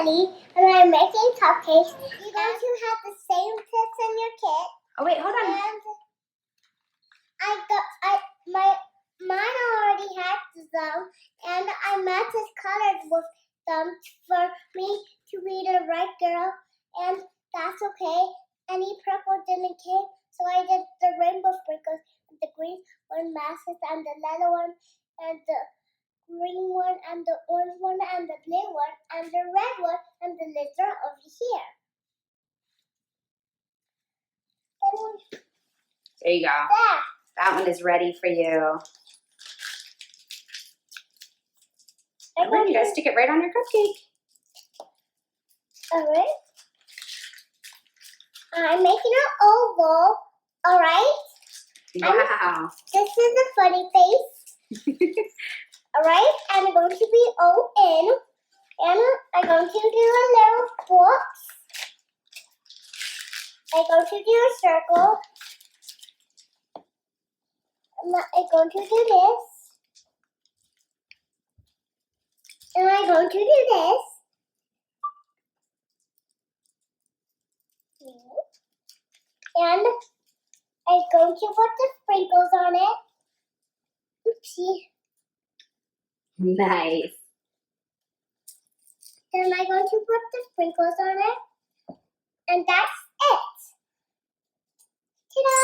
Ellie, and I'm making cupcakes. You're going to have the same tips in your kit. Oh wait, hold on. And mine already had them, and I matched colors with them for me to be the right girl, and that's okay. Any purple didn't came, so I did the rainbow sprinkles, the green one matches, and the yellow one, and the green one, and the orange one, and the blue one, and the red one, and the lizard over here. There you go. There. That one is ready for you. And then you gotta stick it right on your cupcake. Alright. I'm making an oval. Alright. Wow. This is the funny face. Alright. And I'm going to be O in. And I'm going to do a little box. I'm going to do a circle. I'm going to do this. And I'm going to do this. And I'm going to put the sprinkles on it. Oopsie. Nice. Then I'm going to put the sprinkles on it. And that's it. Ta-da!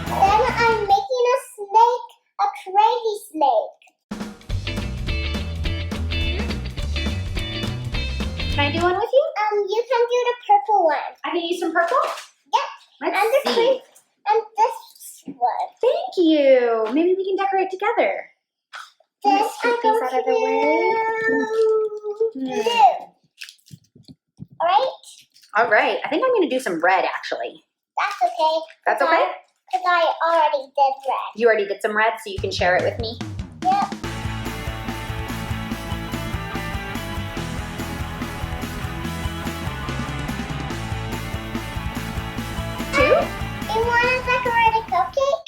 Then I'm making a snake, a crazy snake. Can I do one with you? You can do the purple one. I can use some purple? Yep. Let's see. And this one. Thank you. Maybe we can decorate together. This Take these out of the way. Blue. Alright? All right. I think I'm going to do some red, actually. That's okay. That's okay? Because I already did red. You already did some red, so you can share it with me? Yep. Two? You want to decorate a cupcake?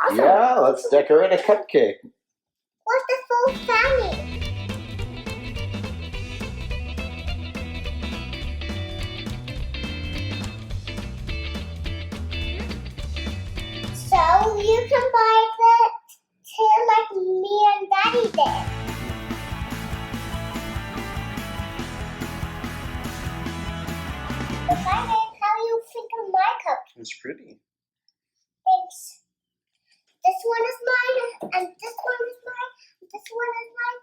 Awesome. Yeah, let's decorate a cupcake. What's the full family? So you can buy the tin like me and Daddy did. How do you think of my cupcake? It's pretty. Thanks. This one is mine, and this one is mine, and this one is mine,